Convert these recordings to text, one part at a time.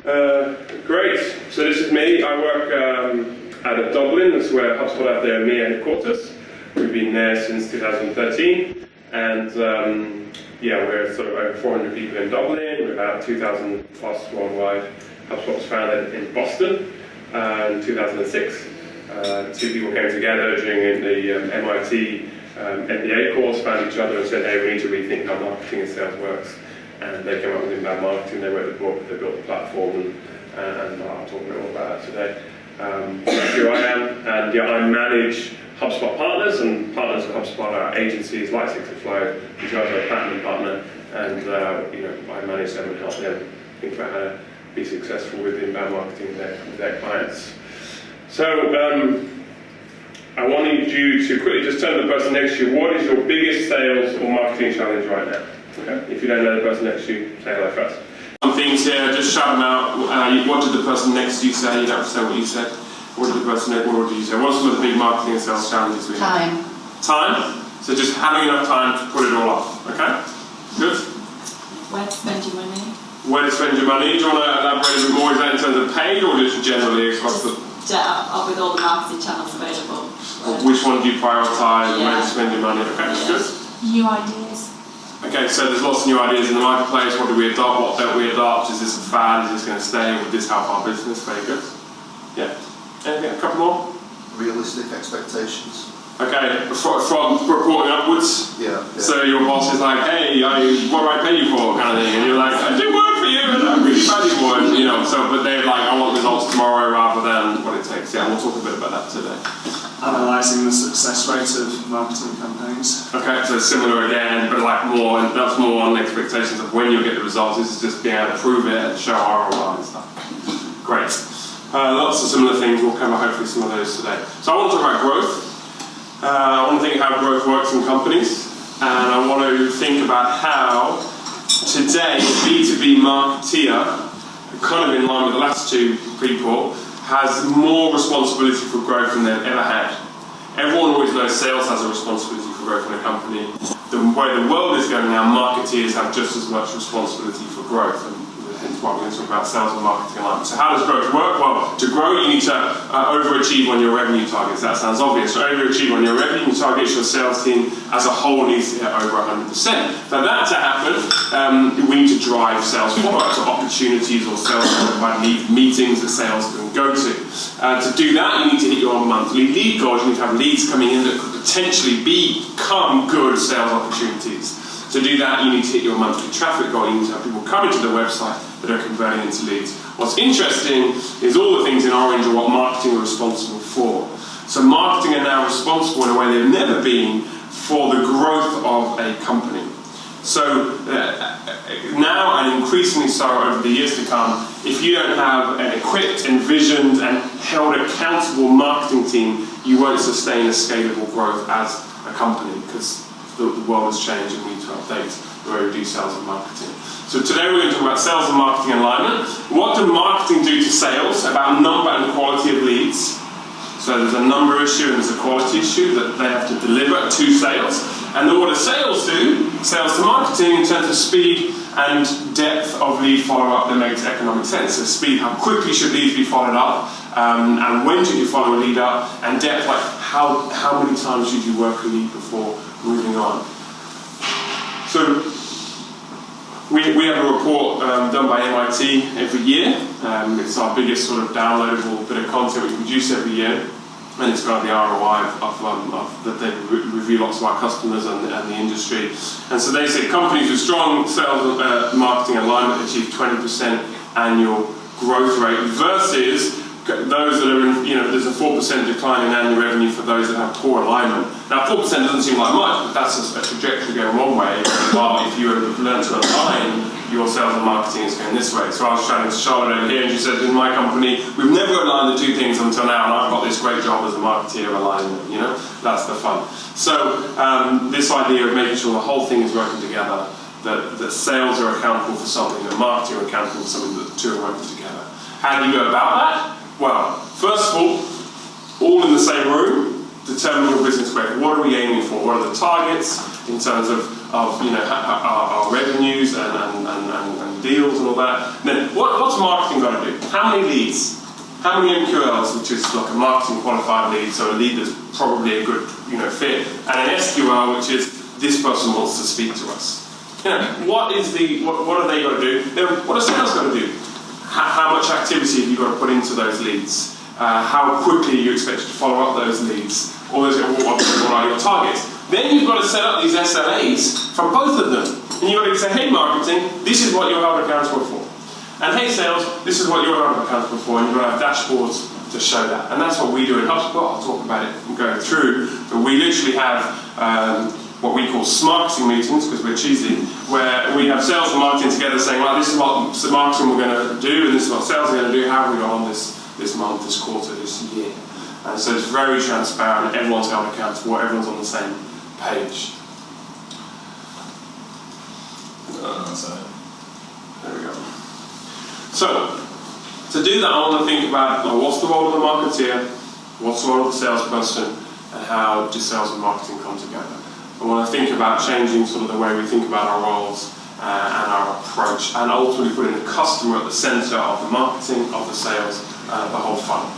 Great. So this is me. I work out of Dublin. That's where HubSpot have their EMEA headquarters. We've been there since 2013, and we're sort of over 400 people in Dublin. We're about 2,000 plus worldwide. HubSpot was founded in Boston in 2006. Two people came together during the MIT MBA course, found each other and said, hey, we need to rethink how marketing and sales works. And they came up with inbound marketing, they wrote the book, they built the platform, and I'll talk a bit more about that today. That's who I am, and I manage HubSpot partners, and partners of HubSpot are agencies like 65, which are a platinum partner, and I manage them and help them think about how to be successful with inbound marketing with their clients. So I wanted you to quickly just turn to the person next to you. What is your biggest sales or marketing challenge right now? Okay. If you don't know the person next to you, say hello first. Some things here, just shout them out. What did the person next to you say? You don't have to say what you said. What did the person next to you say? What are some of the big marketing and sales challenges we have? Time. Time? So just having enough time to put it all off. Okay? Good? Where to spend your money? Where to spend your money? Do you want to elaborate a bit more? Is that in terms of paid or just generally across the... Up with all the marketing channels available. Which one do you prioritise? Where to spend your money? Okay, that's good. New ideas. Okay, so there's lots of new ideas in the marketplace. What do we adopt? What don't we adopt? Is this a fad? Is this going to stay? Would this help our business? Very good. Yeah. Anything? A couple more? Realistic expectations. Okay, from reporting upwards. Yeah. So your boss is like, hey, what do I pay you for? Kind of thing, and you're like, I do work for you, and I'm really valuable, and but they're like, I want results tomorrow rather than what it takes. Yeah, we'll talk a bit about that today. Analysing the success rate of marketing campaigns. Okay, so similar again, but like more, and that's more on expectations of when you'll get the results. This is just being able to prove it and show ROI and stuff. Great. Lots of similar things. We'll cover hopefully some of those today. So I want to talk about growth. I want to think how growth works in companies, and I want to think about how today a B2B marketeer, kind of in line with the last two people, has more responsibility for growth than they've ever had. Everyone always knows sales has a responsibility for growth in a company. The way the world is going now, marketeers have just as much responsibility for growth, and hence why we're going to talk about sales and marketing alignment. So how does growth work? Well, to grow you need to overachieve on your revenue targets. That sounds obvious. To overachieve on your revenue targets, your sales team as a whole needs to hit over 100%. For that to happen, we need to drive sales follow-up, so opportunities or sales meetings that sales can go to. To do that, you need to hit your monthly lead goals. You need to have leads coming in that could potentially become good sales opportunities. To do that, you need to hit your monthly traffic goal. You need to have people coming to the website that are converting into leads. What's interesting is all the things in orange are what marketing are responsible for. So marketing are now responsible in a way they've never been for the growth of a company. So now, and increasingly so over the years to come, if you don't have an equipped, envisioned, and held accountable marketing team, you won't sustain a scalable growth as a company, because the world has changed and we need to update the way we do sales and marketing. So today we're going to talk about sales and marketing alignment. What do marketing do to sales about number and quality of leads? So there's a number issue and there's a quality issue that they have to deliver to sales. And then what do sales do? Sales to marketing in terms of speed and depth of lead follow-up that makes economic sense. So speed, how quickly should leads be followed up? And when should you follow a lead up? And depth, like how many times should you work a lead before moving on? So we have a report done by MIT every year. It's our biggest sort of downloadable bit of content we produce every year, and it's got the ROI that they review lots of our customers and the industry. And so they say companies with strong sales and marketing alignment achieve 20% annual growth rate versus those that are in, there's a 4% decline in annual revenue for those that have poor alignment. Now 4% doesn't seem like much, but that's a trajectory going one way, while if you have learned to align, your sales and marketing is going this way. So I was chatting to Charlotte over here, and she said, in my company, we've never aligned the two things until now, and I've got this great job as a marketeer aligning them, that's the fun. So this idea of making sure the whole thing is working together, that sales are accountable for something, that marketing are accountable for something, that the two are working together. How do you go about that? Well, first of all in the same room, determine your business growth. What are we aiming for? What are the targets in terms of our revenues and deals and all that. And then what's marketing got to do? How many leads? How many MQLs, which is like a marketing qualified lead, so a lead that's probably a good fit, and an SQL, which is this person wants to speak to us. What have they got to do? What have sales got to do? How much activity have you got to put into those leads? How quickly are you expected to follow up those leads? What are your targets? Then you've got to set up these SLAs for both of them. And you've got to say, hey marketing, this is what you're held accountable for. And hey sales, this is what you're held accountable for. And you've got to have dashboards to show that. And that's what we do in HubSpot. I'll talk about it and go through. But we literally have what we call smarketing meetings, because we're cheesy, where we have sales and marketing together saying, well, this is what marketing we're going to do, and this is what sales are going to do, how have we got on this month, this quarter, this year. And so it's very transparent, everyone's held accountable, everyone's on the same page. There we go. So, to do that, I want to think about what's the role of the marketeer, what's the role of the salesperson, and how do sales and marketing come together. I want to think about changing sort of the way we think about our roles and our approach, and ultimately putting the customer at the center of the marketing, of the sales, the whole funnel.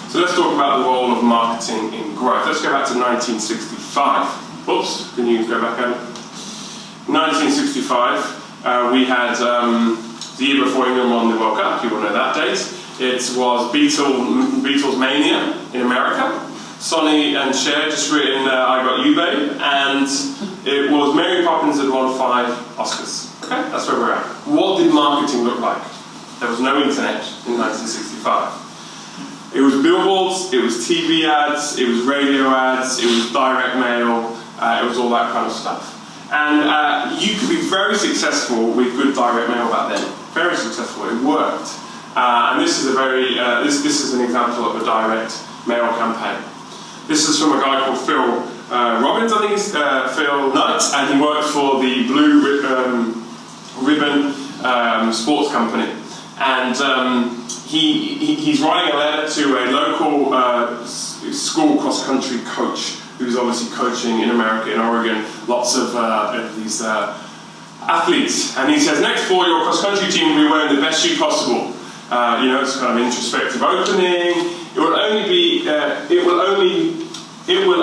So let's talk about the role of marketing in growth. Let's go back to 1965. Oops, can you go back over? 1965, we had the year before England won the World Cup. You will know that date. It was Beatles Mania in America. Sonny and Cher just written I Got You Babe, and it was Mary Poppins had won 5 Oscars. Okay, that's where we're at. What did marketing look like? There was no internet in 1965. It was billboards, it was TV ads, it was radio ads, it was direct mail, it was all that kind of stuff. And you could be very successful with good direct mail back then. Very successful, it worked. And this is a very, this is an example of a direct mail campaign. This is from a guy called Phil Robbins, I think he's Phil Knight, and he worked for the Blue Ribbon sports company. And he's writing a letter to a local school cross-country coach who's obviously coaching in America, in Oregon, lots of these athletes. And he says, next fall your cross-country team will be wearing the best shoe possible. It's kind of introspective opening. It will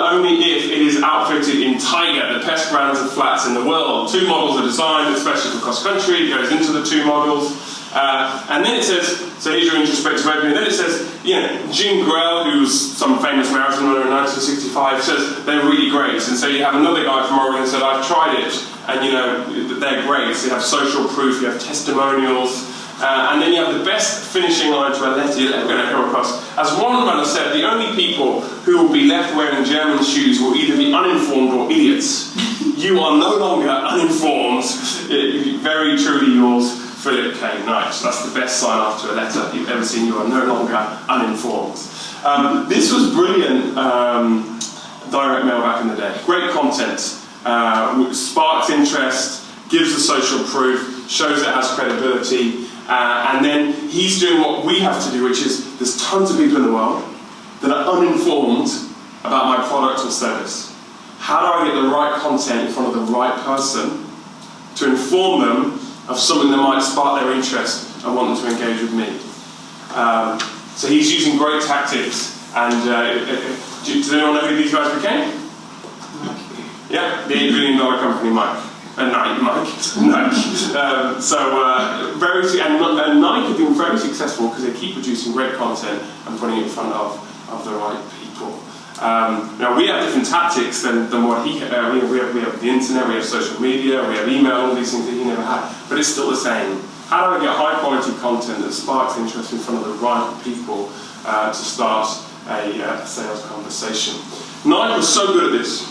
only if it is outfitted in Tiger, the best brands of flats in the world. 2 models are designed especially for cross-country. It goes into the 2 models. And then it says, so here's your introspective opening. Then it says, Jim Grell, who's some famous marathon runner in 1965, says they're really great. And so you have another guy from Oregon who said, I've tried it, and they're great. So you have social proof, you have testimonials. And then you have the best finishing line to a letter you're ever going to come across. As one runner said, the only people who will be left wearing German shoes will either be uninformed or idiots. You are no longer uninformed. Very truly yours, Philip K. Knight. That's the best sign-off to a letter you've ever seen. You are no longer uninformed. This was brilliant direct mail back in the day. Great content. Sparks interest, gives the social proof, shows it has credibility. And then he's doing what we have to do, which is there's tons of people in the world that are uninformed about my product or service. How do I get the right content in front of the right person to inform them of something that might spark their interest and want them to engage with me? So he's using great tactics. And does anyone know who these guys became? Yeah, the $8 billion company, Nike. And Nike have been very successful because they keep producing great content and putting it in front of the right people. Now we have different tactics than what he had. We have the internet, we have social media, we have email, all these things that he never had. But it's still the same. How do I get high quality content that sparks interest in front of the right people to start a sales conversation? Nike was so good at this.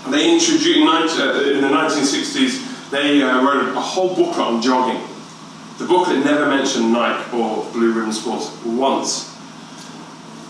They introduced, in the 1960s, they wrote a whole booklet on jogging. The booklet never mentioned Nike or Blue Ribbon Sports once,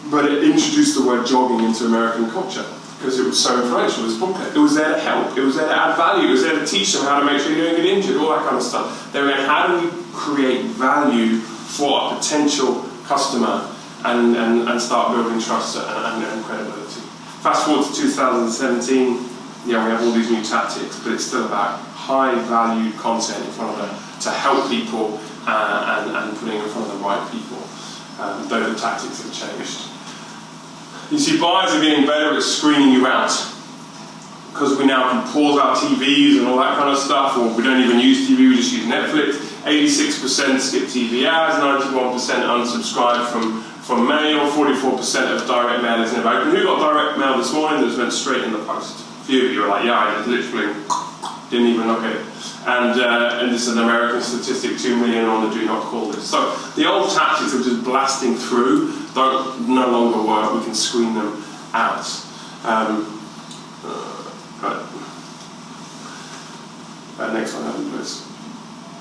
but it introduced the word jogging into American culture because it was so influential, this booklet. It was there to help, it was there to add value, it was there to teach them how to make sure you don't get injured, all that kind of stuff. They were going, how do we create value for a potential customer and start building trust and credibility. Fast forward to 2017, we have all these new tactics, but it's still about high-value content in front of to help people and putting in front of the right people, though the tactics have changed. You see, buyers are getting better at screening you out, because we now can pause our TVs and all that kind of stuff, or we don't even use TV, we just use Netflix. 86% skip TV ads, 91% unsubscribe from mail, 44% of direct mail is never open. Who got direct mail this morning that just went straight in the post? A few of you are like, yeah, I just literally didn't even look at it. And this is an American statistic, 2 million on the do not call list. So the old tactics of just blasting through don't no longer work. We can screen them out. Next one, please.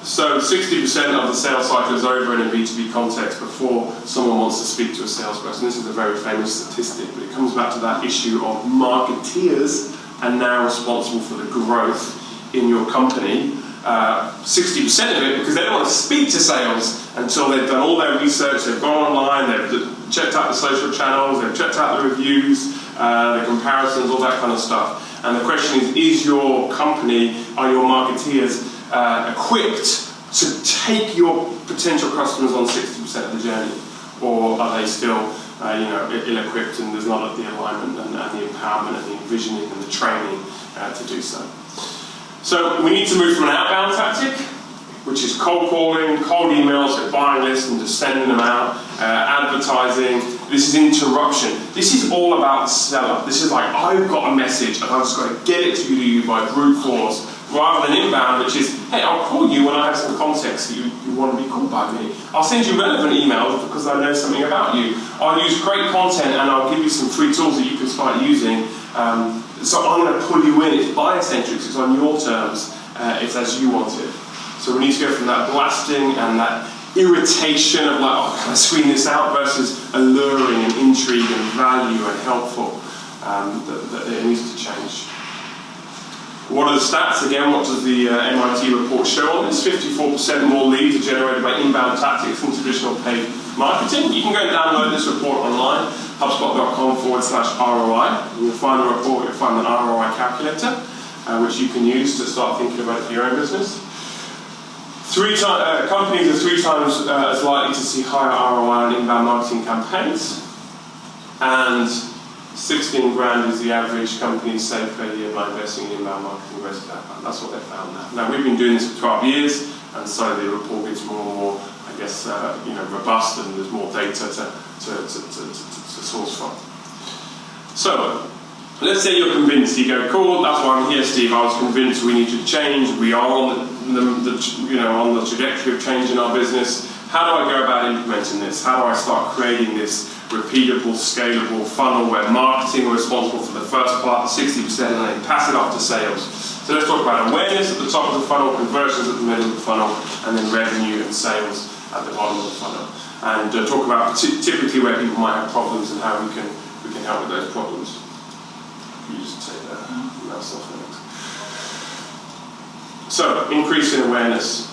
So 60% of the sales cycle is over in a B2B context before someone wants to speak to a salesperson. This is a very famous statistic, but it comes back to that issue of marketeers are now responsible for the growth in your company. 60% of it because they don't want to speak to sales until they've done all their research, they've gone online, they've checked out the social channels, they've checked out the reviews, the comparisons, all that kind of stuff. And the question is your company, are your marketeers equipped to take your potential customers on 60% of the journey? Or are they still ill-equipped and there's not the alignment and the empowerment and the envisioning and the training to do so? So we need to move from an outbound tactic, which is cold calling, cold emails, a buying list and just sending them out, advertising. This is interruption. This is all about the seller. This is like, I've got a message and I've just got to get it to you by brute force, rather than inbound, which is, hey, I'll call you when I have some context that you want to be called by me. I'll send you relevant emails because I know something about you. I'll use great content and I'll give you some free tools that you can start using. So I'm going to pull you in. It's buyer-centric, it's on your terms, it's as you want it. So we need to go from that blasting and that irritation of like, oh, can I screen this out, versus alluring and intrigue and value and helpful. That it needs to change. What are the stats? Again, what does the MIT report show on this? 54% more leads are generated by inbound tactics than traditional paid marketing. You can go and download this report online, HubSpot.com/ROI. You'll find the report, you'll find the ROI calculator, which you can use to start thinking about it for your own business. Companies are 3 times as likely to see higher ROI on inbound marketing campaigns, and 16 grand is the average company save per year by investing in inbound marketing versus outbound. That's what they found now. Now we've been doing this for 12 years, and so the report gets more and more, I guess, robust, and there's more data to source from. So let's say you're convinced. You go, cool, that's why I'm here, Steve. I was convinced we need to change. We are on on the trajectory of changing our business. How do I go about implementing this? How do I start creating this repeatable, scalable funnel where marketing are responsible for the first part, 60%, and then pass it off to sales? So let's talk about awareness at the top of the funnel, conversions at the middle of the funnel, and then revenue and sales at the bottom of the funnel. And talk about typically where people might have problems and how we can help with those problems. You just take that mouse off next. So, increase in awareness.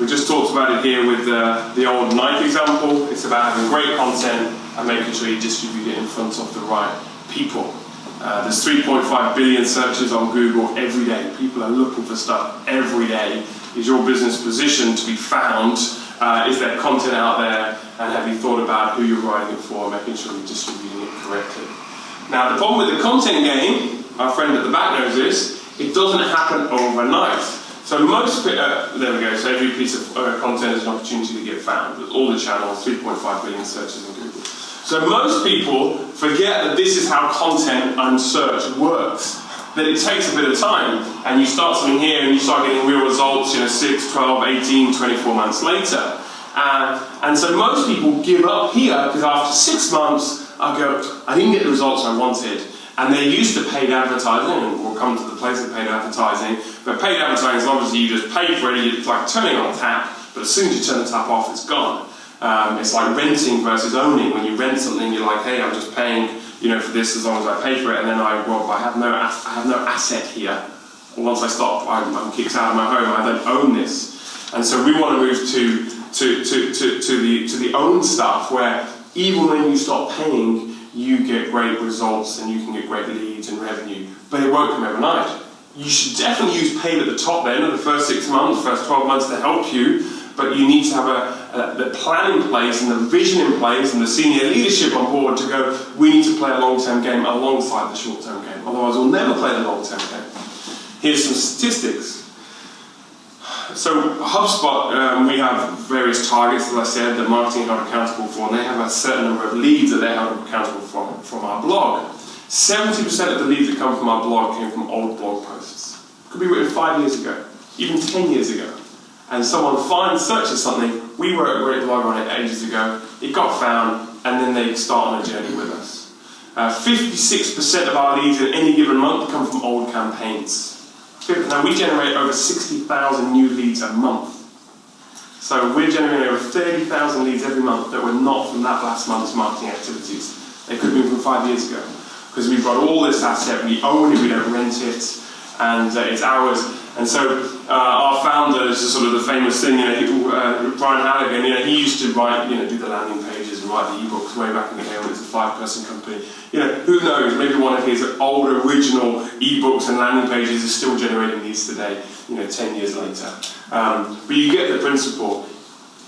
We just talked about it here with the old Nike example. It's about having great content and making sure you distribute it in front of the right people. There's 3.5 billion searches on Google every day. People are looking for stuff every day. Is your business positioned to be found? Is there content out there? And have you thought about who you're writing it for, making sure you're distributing it correctly? Now, the problem with the content game, our friend at the back knows this, it doesn't happen overnight. So most, there we go, so every piece of content is an opportunity to get found. With all the channels, 3.5 billion searches in Google. So most people forget that this is how content and search works. That it takes a bit of time, and you start something here and you start getting real results 6, 12, 18, 24 months later. And so most people give up here because after 6 months, I didn't get the results I wanted. And they're used to paid advertising, and we'll come to the place of paid advertising. But paid advertising is obviously you just pay for it, it's like turning on a tap, but as soon as you turn the tap off, it's gone. It's like renting versus owning. When you rent something, you're like, hey, I'm just paying for this as long as I pay for it, and then I have no asset here. And once I stop, I'm kicked out of my home, I don't own this. And so we want to move to the own stuff, where even when you stop paying, you get great results and you can get great leads and revenue. But it won't come overnight. You should definitely use paid at the top then, in the first 6 months, first 12 months to help you, but you need to have the plan in place and the vision in place and the senior leadership on board to go, we need to play a long-term game alongside the short-term game, otherwise we'll never play the long-term game. Here's some statistics. So HubSpot, we have various targets, as I said, that marketing are held accountable for, and they have a certain number of leads that they're held accountable from our blog. 70% of the leads that come from our blog came from old blog posts. Could be written 5 years ago, even 10 years ago. And someone searches something, we wrote a great blog on it ages ago, it got found, and then they start on a journey with us. 56% of our leads in any given month come from old campaigns. Now we generate over 60,000 new leads a month. So we're generating over 30,000 leads every month that were not from that last month's marketing activities. They could have been from 5 years ago. Because we've got all this asset, we own it, we don't rent it, and it's ours. And so our founder is sort of the famous thing, Brian Halligan, he used to write, do the landing pages and write the ebooks way back in the day when it was a 5-person company. Who knows, maybe one of his old original ebooks and landing pages is still generating leads today, 10 years later. But you get the principle.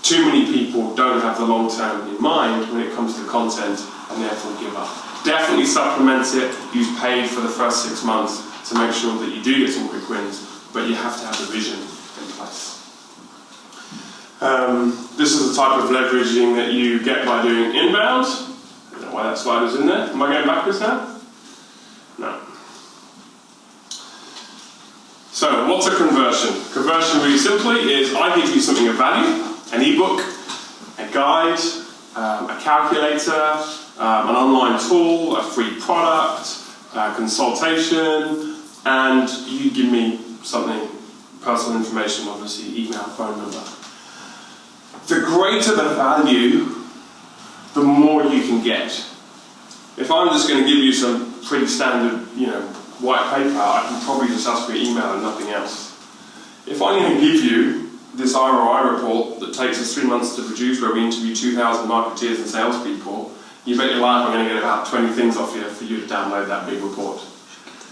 Too many people don't have the long term in mind when it comes to content and therefore give up. Definitely supplement it, use paid for the first 6 months to make sure that you do get some quick wins, but you have to have the vision in place. This is the type of leveraging that you get by doing inbound. I don't know why that slide is in there. Am I going backwards now? No. So, what's a conversion? Conversion, really simply, is I give you something of value, an ebook, a guide, a calculator, an online tool, a free product, consultation, and you give me something, personal information, obviously, email, phone number. The greater the value, the more you can get. If I'm just going to give you some pretty standard, white paper, I can probably just ask for your email and nothing else. If I'm going to give you this ROI report that takes us 3 months to produce, where we interview 2,000 marketeers and salespeople, you bet your life I'm going to get about 20 things off you for you to download that big report.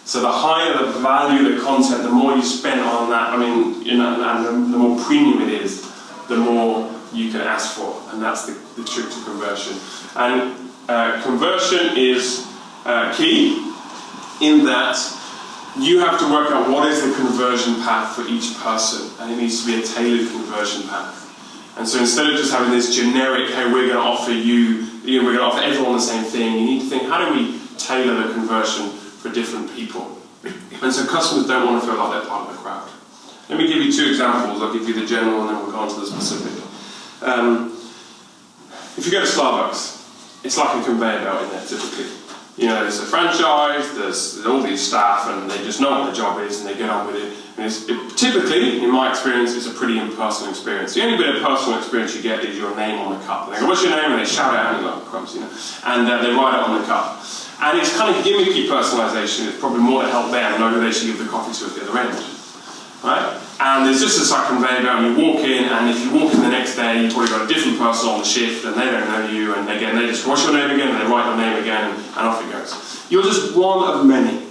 So the higher the value, the content, the more you spend on that, and the more premium it is, the more you can ask for, and that's the trick to conversion. And conversion is key in that you have to work out what is the conversion path for each person, and it needs to be a tailored conversion path. And so instead of just having this generic, hey, we're going to offer we're going to offer everyone the same thing, you need to think, how do we tailor the conversion for different people? And so customers don't want to feel like they're part of the crowd. Let me give you 2 examples. I'll give you the general and then we'll go on to the specific. If you go to Starbucks, it's like a conveyor belt in there typically. There's a franchise, there's all these staff, and they just know what their job is and they get on with it. And typically, in my experience, it's a pretty impersonal experience. The only bit of personal experience you get is your name on the cup. They go, what's your name? And they shout out, and like crumbs, and they write it on the cup. And it's kind of gimmicky personalisation. It's probably more to help them know who they should give the coffee to at the other end. Right? And there's just this like conveyor belt, and you walk in, and if you walk in the next day, you've probably got a different person on the shift, and they don't know you, and again, they just, what's your name again? And they write your name again, and off it goes. You're just one of many.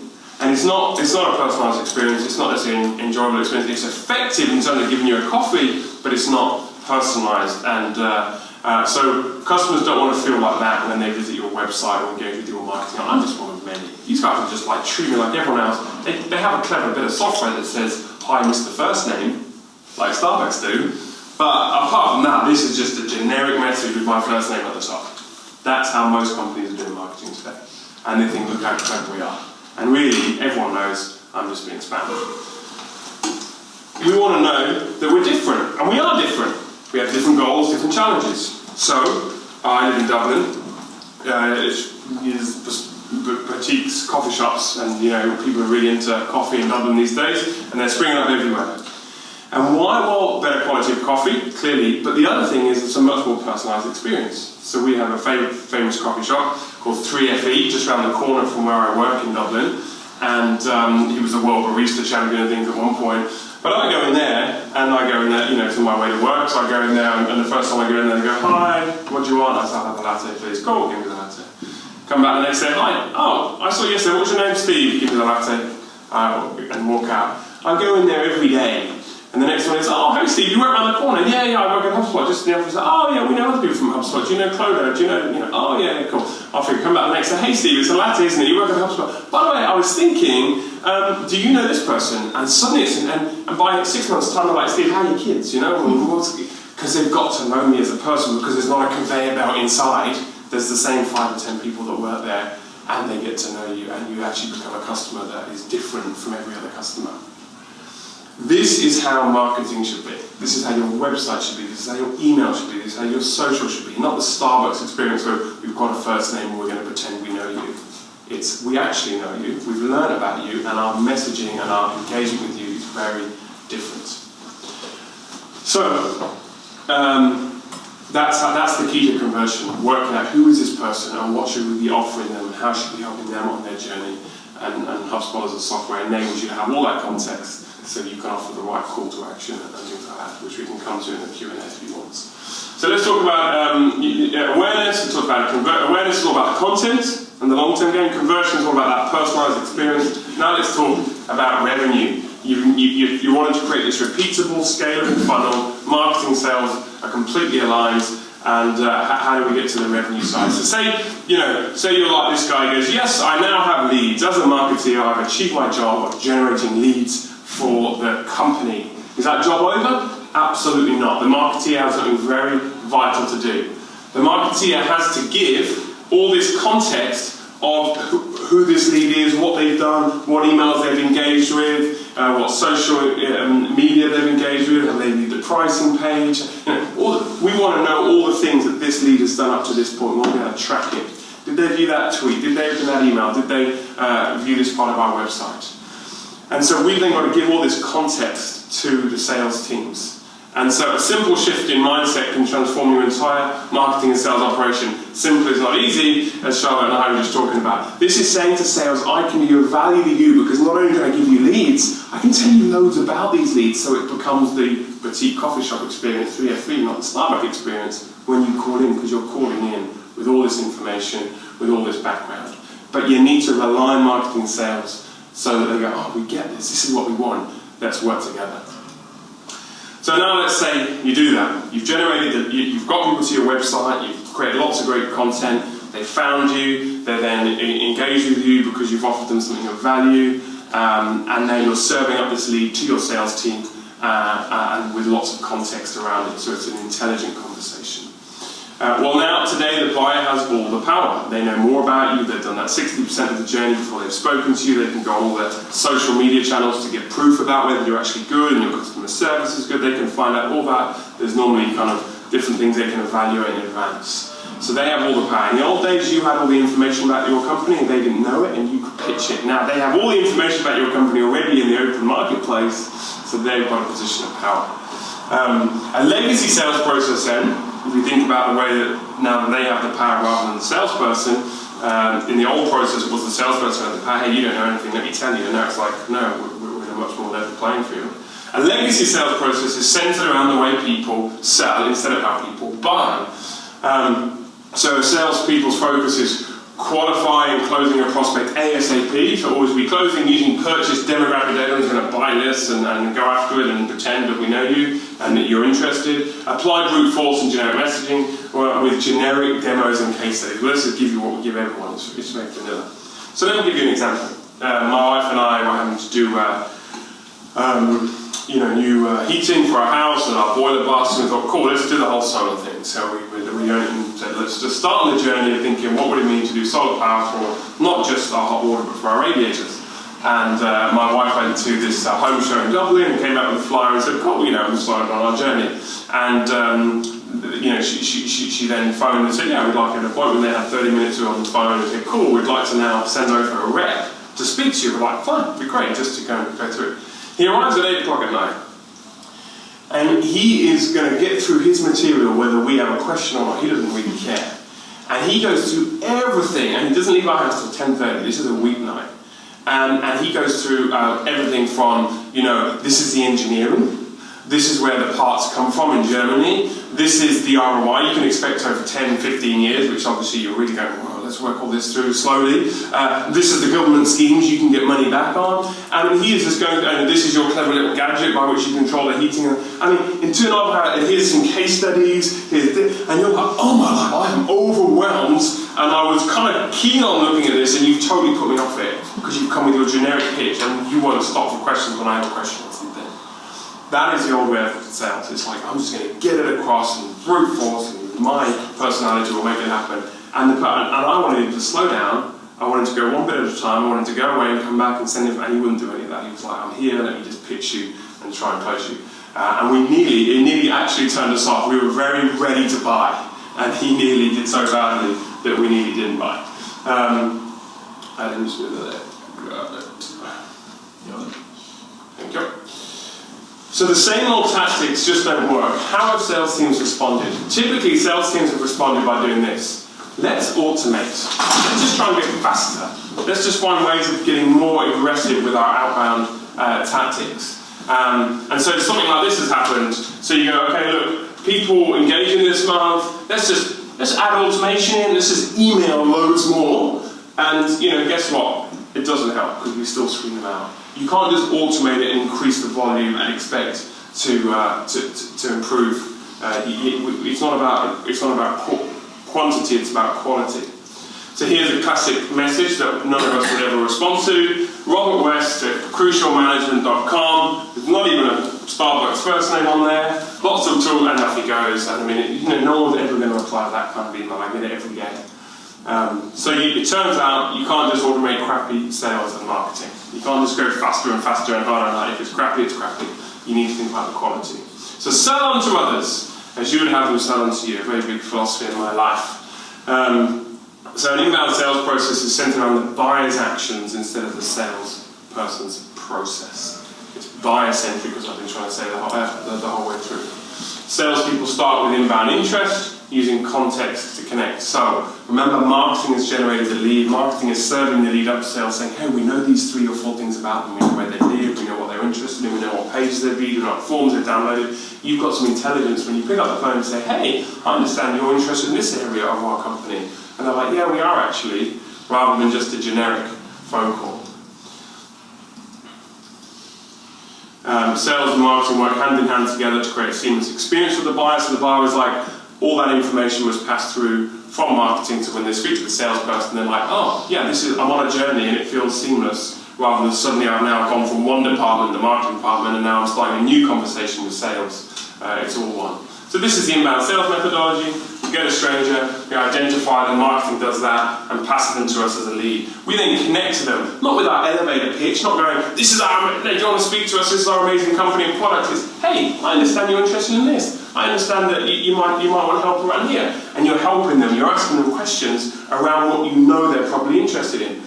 And it's not a personalised experience, it's not necessarily an enjoyable experience, it's effective in terms of giving you a coffee, but it's not personalised. And so customers don't want to feel like that when they visit your website or engage with your marketing. I'm just one of many. These guys are just like treat me like everyone else. They have a clever bit of software that says, hi, Mr. First Name, like Starbucks do. But apart from that, this is just a generic message with my first name at the top. That's how most companies are doing marketing today. And they think, look how clever we are. And really, everyone knows I'm just being spammed. We want to know that we're different, and we are different. We have different goals, different challenges. So, I live in Dublin. It's boutiques, coffee shops, and people are really into coffee in Dublin these days, and they're springing up everywhere. And why? Well, better quality of coffee, clearly, but the other thing is it's a much more personalised experience. So we have a famous coffee shop called 3FE, just around the corner from where I work in Dublin, and he was a world barista champion and things at one point. But I go in there, to my way to work, so I go in there, and the first time I go in there, they go, hi, what do you want? I say, I'll have a latte, please. Cool, give me the latte. Come back the next day, hi, oh, I saw you yesterday, what's your name? Steve, give me the latte. and walk out. I go in there every day. And the next one is, oh, hey Steve, you work around the corner. Yeah, I work at HubSpot. Just in the office. Oh, yeah, we know other people from HubSpot. Do you know Clodo? Do you know, oh, yeah, cool. Off you come back the next day. Hey Steve, it's a latte, isn't it? You work at HubSpot. By the way, I was thinking, do you know this person? And suddenly it's, and by 6 months' time, they're like, Steve, how are your kids? You know, because they've got to know me as a person, because there's not a conveyor belt inside. There's the same 5 or 10 people that work there, and they get to know you, and you actually become a customer that is different from every other customer. This is how marketing should be. This is how your website should be. This is how your email should be. This is how your social should be. Not the Starbucks experience where we've got a first name and we're going to pretend we know you. It's we actually know you, we've learned about you, and our messaging and our engagement with you is very different. So, that's the key to conversion, working out who is this person and what should we be offering them and how should we be helping them on their journey. And HubSpot as a software enables you to have all that context so you can offer the right call to action and things like that, which we can come to in the Q&A if you want. So let's talk about awareness. We'll talk about awareness is all about the content and the long-term game. Conversion is all about that personalized experience. Now let's talk about revenue. You wanted to create this repeatable, scalable funnel. Marketing, sales are completely aligned. And how do we get to the revenue side? So say you're like this guy who goes, yes, I now have leads. As a marketer, I've achieved my job of generating leads for the company. Is that job over? Absolutely not. The marketeer has something very vital to do. The marketeer has to give all this context of who this lead is, what they've done, what emails they've engaged with, what social media they've engaged with, have they viewed the pricing page. We want to know all the things that this lead has done up to this point. We want to be able to track it. Did they view that tweet? Did they open that email? Did they view this part of our website? And so we've then got to give all this context to the sales teams. And so a simple shift in mindset can transform your entire marketing and sales operation. Simple is not easy, as Charlotte and I were just talking about. This is saying to sales, I can be of value to you because not only can I give you leads, I can tell you loads about these leads so it becomes the boutique coffee shop experience, 3F3, not the Starbucks experience, when you call in, because you're calling in with all this information, with all this background. But you need to align marketing and sales so that they go, oh, we get this is what we want, let's work together. So now let's say you do that. You've generated, you've got people to your website, you've created lots of great content, they found you, they then engage with you because you've offered them something of value, and then you're serving up this lead to your sales team and with lots of context around it, so it's an intelligent conversation. Well, now, today, the buyer has all the power. They know more about you. They've done that 60% of the journey before they've spoken to you. They can go on all their social media channels to get proof about whether you're actually good and your customer service is good. They can find out all that. There's normally kind of different things they can evaluate in advance. So they have all the power. In the old days, you had all the information about your company and they didn't know it and you could pitch it. Now, they have all the information about your company already in the open marketplace, so they've got a position of power. A legacy sales process then, if you think about the way that now that they have the power rather than the salesperson, in the old process it was the salesperson who had the power. Hey, you don't know anything, let me tell you. And now it's like, no, we're in a much more level playing field. A legacy sales process is centered around the way people sell instead of how people buy. So salespeople's focus is qualifying and closing a prospect ASAP, so always be closing using purchase demographic data. Who's going to buy this and go after it and pretend that we know you and that you're interested. Apply brute force and generic messaging with generic demos and case studies. Well, let's just give you what we give everyone. It's very vanilla. So let me give you an example. My wife and I were having to do new heating for our house and our boiler bust, and we thought, cool, let's do the whole solar thing. So we went and said, let's just start on the journey of thinking, what would it mean to do solar power for not just our hot water, but for our radiators? And my wife went to this home show in Dublin and came back with a flyer and said, cool, we started on our journey. And she then phoned and said, yeah, we'd like an appointment. They had 30 minutes on the phone and said, cool, we'd like to now send over a rep to speak to you. We're like, fine, it'd be great, just to go through it. He arrives at 8 o'clock at night, and he is going to get through his material whether we have a question or not. He doesn't really care. And he goes through everything, and he doesn't leave our house till 10:30. This is a weeknight. And he goes through everything from, this is the engineering, this is where the parts come from in Germany, this is the ROI you can expect over 10, 15 years, which obviously you're really going, well, let's work all this through slowly. This is the government schemes you can get money back on. And he is just going, and this is your clever little gadget by which you control the heating. I mean, in 2.5 hours, here's some case studies, here's this, and you're like, oh my God, I am overwhelmed. And I was kind of keen on looking at this, and you've totally put me off it because you've come with your generic pitch, and you won't stop for questions when I have a question or something. That is the old way of sales. It's like, I'm just going to get it across and brute force, and my personality will make it happen. And I wanted him to slow down. I wanted to go one bit at a time. I wanted to go away and come back and send him, and he wouldn't do any of that. He was like, I'm here, let me just pitch you and try and close you. And it nearly actually turned us off. We were very ready to buy, and he nearly did so badly that we nearly didn't buy. I didn't do that. Thank you. So the same old tactics just don't work. How have sales teams responded? Typically, sales teams have responded by doing this. Let's automate. Let's just try and get faster. Let's just find ways of getting more aggressive with our outbound tactics. And so something like this has happened. So you go, okay, look, people engaging this month, let's add automation in, let's just email loads more. And guess what? It doesn't help because we still screen them out. You can't just automate it and increase the volume and expect to improve. It's not about quantity, it's about quality. So here's a classic message that none of us would ever respond to. Robert West at crucialmanagement.com. There's not even a Starbucks first name on there. Lots of tools, and off he goes. And I mean, no one's ever going to apply that kind of email. I get it every day. It turns out you can't just automate crappy sales and marketing. You can't just go faster and faster and harder and harder. If it's crappy, it's crappy. You need to think about the quality. So sell on to others as you would have them sell on to you. A very big philosophy in my life. So an inbound sales process is centered on the buyer's actions instead of the salesperson's process. It's buyer-centric, as I've been trying to say the whole way through. Salespeople start with inbound interest, using context to connect. So remember, marketing has generated the lead. Marketing is serving the lead up to sales, saying, hey, we know these 3 or 4 things about them. We know where they live, we know what they're interested in, we know what pages they've viewed, we know what forms they've downloaded. You've got some intelligence when you pick up the phone and say, hey, I understand you're interested in this area of our company. And they're like, yeah, we are actually, rather than just a generic phone call. Sales and marketing work hand in hand together to create a seamless experience for the buyer. So the buyer was like, all that information was passed through from marketing to when they speak to the salesperson, they're like, oh, yeah, I'm on a journey and it feels seamless, rather than suddenly I've now gone from one department, the marketing department, and now I'm starting a new conversation with sales. It's all one. So this is the inbound sales methodology. We get a stranger, we identify them, marketing does that, and passes them to us as a lead. We then connect to them, not with our elevator pitch, not going, do you want to speak to us, this is our amazing company and product. It's, hey, I understand you're interested in this. I understand that you might want to help around here. And you're helping them, you're asking them questions around what you know they're probably interested in.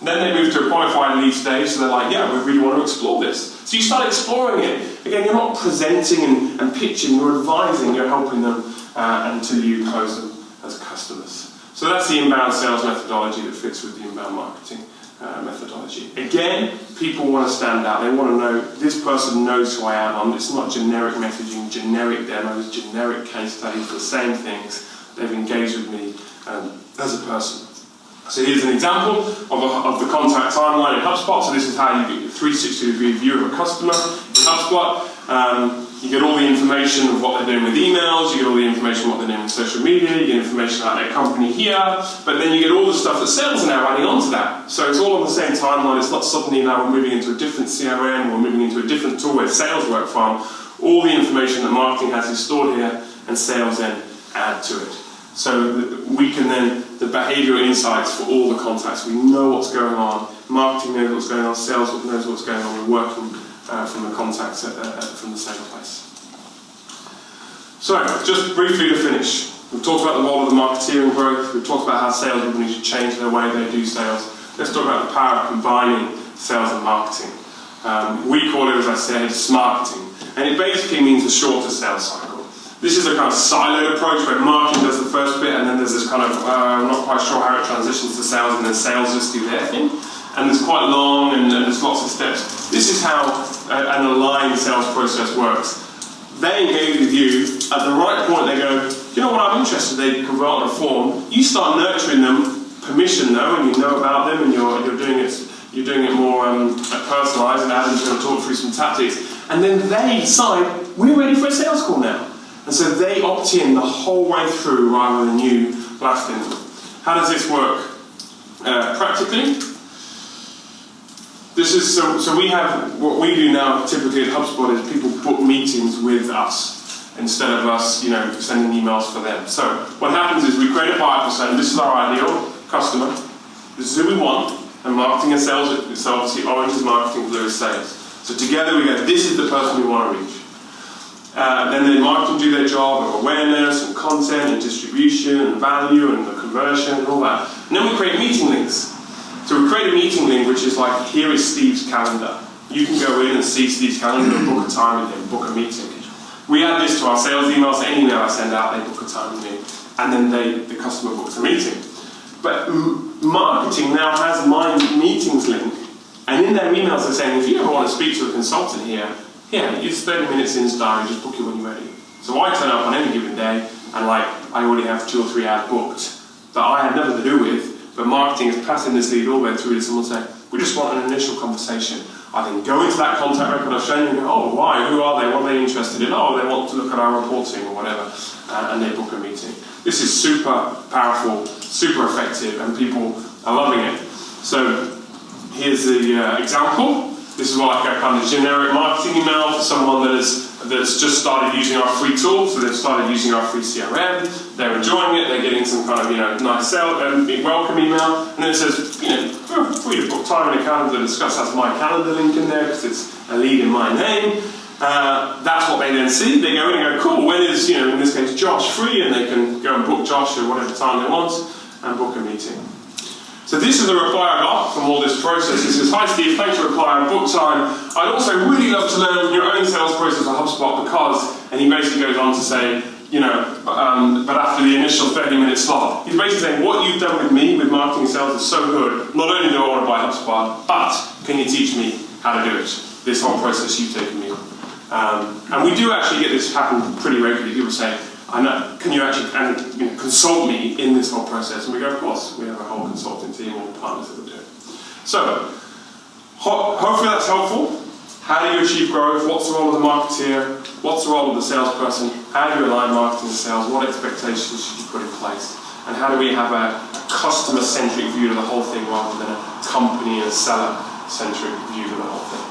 Then they move to a qualified lead stage, so they're like, yeah, we really want to explore this. So you start exploring it. Again, you're not presenting and pitching, you're advising, you're helping them until you close them as customers. So that's the inbound sales methodology that fits with the inbound marketing methodology. Again, people want to stand out. They want to know, this person knows who I am. It's not generic messaging, generic demos, generic case studies, the same things. They've engaged with me as a person. So here's an example of the contact timeline in HubSpot. So this is how you get your 360-degree view of a customer in HubSpot. You get all the information of what they're doing with emails, you get all the information of what they're doing with social media, you get information about their company here, but then you get all the stuff that sales are now adding onto that. So it's all on the same timeline. It's not suddenly now we're moving into a different CRM, we're moving into a different tool where sales work from. All the information that marketing has is stored here, and sales then add to it. So we can then, the behavioural insights for all the contacts, we know what's going on, marketing knows what's going on, sales knows what's going on, we're working from the contacts from the same place. So, just briefly to finish, we've talked about the role of the marketeer in growth, we've talked about how salespeople need to change their way they do sales. Let's talk about the power of combining sales and marketing. We call it, as I said, smarketing, and it basically means a shorter sales cycle. This is a kind of siloed approach where marketing does the first bit, and then there's this kind of, I'm not quite sure how it transitions to sales, and then sales just do their thing. And it's quite long, and there's lots of steps. This is how an aligned sales process works. They engage with you, at the right point they go, you know what, I'm interested, they convert on a form, you start nurturing them, permission though, and you know about them, and you're doing it more personalised, and Adam's going to talk through some tactics, and then they decide, we're ready for a sales call now. And so they opt in the whole way through rather than you blasting them. How does this work? Practically, this is so we have, what we do now typically at HubSpot is people book meetings with us instead of us, sending emails for them. So what happens is we create a buyer persona. This is our ideal customer. This is who we want. And marketing and sales, so obviously orange is marketing, blue is sales. So together we go, this is the person we want to reach. Then the marketing do their job of awareness and content and distribution and value and the conversion and all that. And then we create meeting links. So we create a meeting link which is like, here is Steve's calendar. You can go in and see Steve's calendar and book a time with him, book a meeting. We add this to our sales emails, so any email I send out, they book a time with me. And then the customer books a meeting. But marketing now has my meetings link. And in their emails they're saying, if you ever want to speak to a consultant here, use 30 minutes in his diary, just book it when you're ready. So I turn up on any given day, and I already have 2 or 3 hours booked that I had nothing to do with, but marketing is passing this lead all the way through to someone saying, we just want an initial conversation. I then go into that contact record I've shown you and go, oh, why, who are they, what are they interested in? Oh, they want to look at our reporting or whatever, and they book a meeting. This is super powerful, super effective, and people are loving it. So here's the example. This is like a kind of generic marketing email for someone that's just started using our free tool. So they've started using our free CRM. They're enjoying it. They're getting some kind of nice welcome email. And then it says, feel free to book time in a calendar to discuss. Has my calendar link in there because it's a lead in my name. That's what they then see. They go in and go, cool. When is in this case Josh free? And they can go and book Josh at whatever time they want and book a meeting. So this is the reply I got from all this process. It says, hi Steve, thanks for replying, book time. I'd also really love to learn your own sales process at HubSpot because, and he basically goes on to say, but after the initial 30-minute slot, he's basically saying, what you've done with me, with marketing and sales is so good. Not only do I want to buy HubSpot, but can you teach me how to do it? This whole process you've taken me on. And we do actually get this happen pretty regularly. People say, I know, can you actually consult me in this whole process? And we go, of course, we have a whole consulting team, all the partners that will do it. So, hopefully that's helpful. How do you achieve growth? What's the role of the marketeer? What's the role of the salesperson? How do you align marketing and sales? What expectations should you put in place? And how do we have a customer-centric view to the whole thing rather than a company and seller-centric view to the whole thing?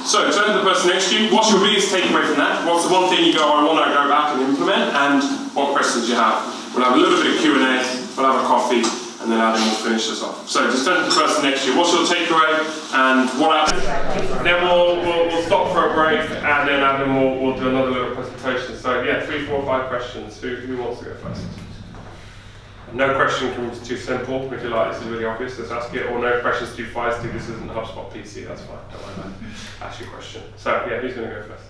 So, turn to the person next to you. What's your biggest takeaway from that? What's the one thing you go, I want to go back and implement? And what questions do you have? We'll have a little bit of Q&A, we'll have a coffee, and then Adam will finish us off. So, just turn to the person next to you. What's your takeaway? And what happens? Then we'll stop for a break, and then Adam will do another little presentation. So, 3, 4, 5 questions. Who wants to go first? No question comes too simple. If you like, this is really obvious, let's ask it. Or no question's too feisty, this isn't HubSpot PC, that's fine. Don't worry about it. Ask your question. So, who's going to go first?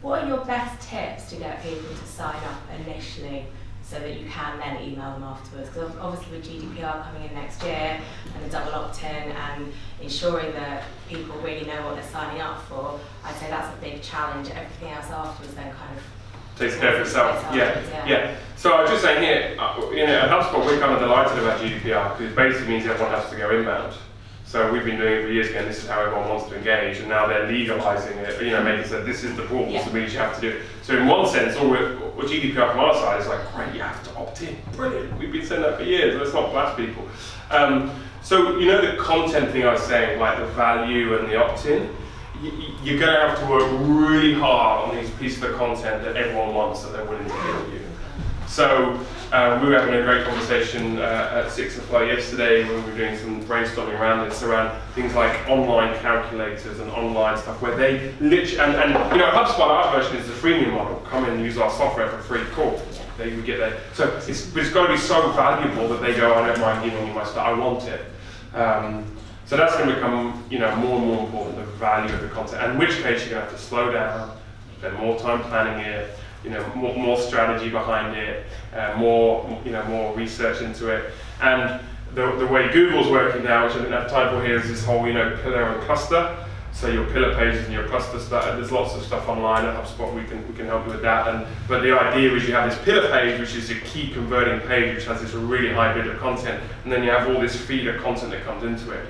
What are your best tips to get people to sign up initially so that you can then email them afterwards? Because obviously with GDPR coming in next year and the double opt-in and ensuring that people really know what they're signing up for, I'd say that's a big challenge. Everything else afterwards then kind of takes care of itself. Yeah. So I was just saying here, at HubSpot we're kind of delighted about GDPR because it basically means everyone has to go inbound. So we've been doing it for years ago, and this is how everyone wants to engage, and now they're legalising it, making so this is the rules, so means you have to do it. So in one sense, what GDPR from our side is like, great, you have to opt in. Brilliant, we've been saying that for years, let's not blast people. So the content thing I was saying, like the value and the opt-in, you're going to have to work really hard on these pieces of content that everyone wants, that they're willing to give you. So we were having a great conversation at 6 o'clock yesterday when we were doing some brainstorming around this, around things like online calculators and online stuff where they literally, and HubSpot, our version is the freemium model. Come in and use our software for free, cool. They would get there. So it's got to be so valuable that they go, I don't mind giving you my stuff, I want it. So that's going to become, more and more important, the value of the content. And in which case you're going to have to slow down, spend more time planning it, more strategy behind it, more research into it. And the way Google's working now, which I didn't have time for here, is this whole, pillar and cluster. So your pillar pages and your cluster stuff, there's lots of stuff online at HubSpot, we can help you with that. But the idea is you have this pillar page, which is a key converting page, which has this really high bit of content, and then you have all this feeder content that comes into it.